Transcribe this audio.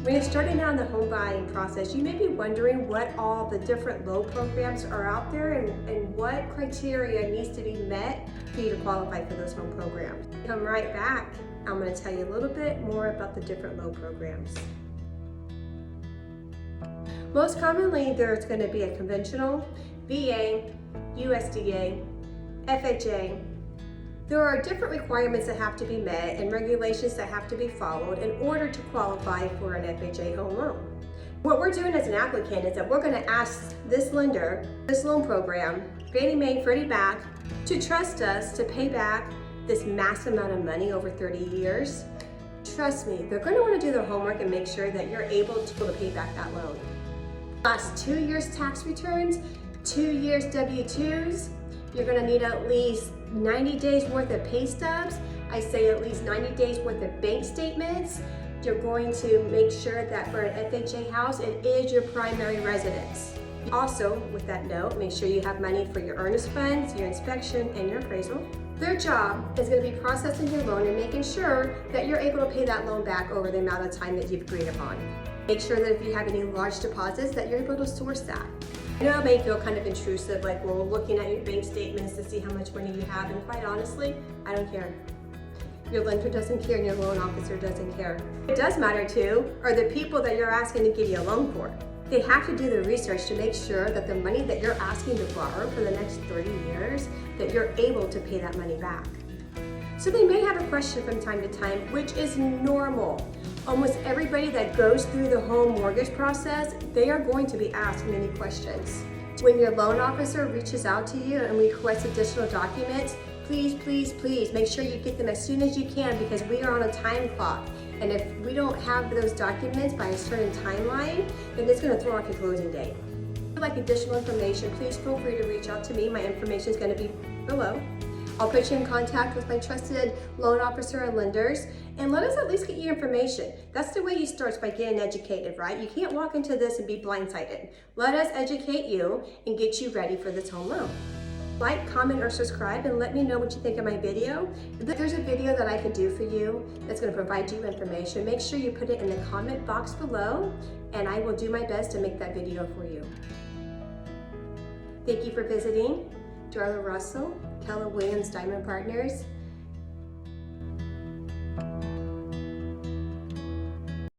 When you're starting out in the home buying process, you may be wondering what all the different loan programs are out there and what criteria needs to be met for you to qualify for those home programs. Come right back. I'm going to tell you a little bit more about the different loan programs. Most commonly, there's going to be a conventional, VA, USDA, FHA. There are different requirements that have to be met and regulations that have to be followed in order to qualify for an FHA home loan. What we're doing as an applicant is that we're going to ask this lender, this loan program, Fannie Mae, Freddie Mac, to trust us to pay back this massive amount of money over 30 years. Trust me, they're going to want to do their homework and make sure that you're able to pay back that loan. Last 2 years tax returns, 2 years W-2s, you're going to need at least 90 days worth of pay stubs. I say at least 90 days worth of bank statements. You're going to make sure that for an FHA house, it is your primary residence. Also, with that note, make sure you have money for your earnest funds, your inspection, and your appraisal. Their job is going to be processing your loan and making sure that you're able to pay that loan back over the amount of time that you've agreed upon. Make sure that if you have any large deposits, that you're able to source that. I know it may feel kind of intrusive, like we're looking at your bank statements to see how much money you have, and quite honestly, I don't care. Your lender doesn't care and your loan officer doesn't care. What it does matter to are the people that you're asking to give you a loan for. They have to do the research to make sure that the money that you're asking to borrow for the next 30 years, that you're able to pay that money back. So they may have a question from time to time, which is normal. Almost everybody that goes through the home mortgage process, they are going to be asked many questions. When your loan officer reaches out to you and requests additional documents, please, please, please make sure you get them as soon as you can, because we are on a time clock. And if we don't have those documents by a certain timeline, then it's going to throw off your closing date. If you'd like additional information, please feel free to reach out to me. My information is going to be below. I'll put you in contact with my trusted loan officer and lenders, and let us at least get you information. That's the way you start, by getting educated, right? You can't walk into this and be blindsided. Let us educate you and get you ready for this home loan. Like, comment, or subscribe, and let me know what you think of my video. If there's a video that I can do for you that's going to provide you information, make sure you put it in the comment box below, and I will do my best to make that video for you. Thank you for visiting. Darla Russell, Keller Williams Diamond Partners.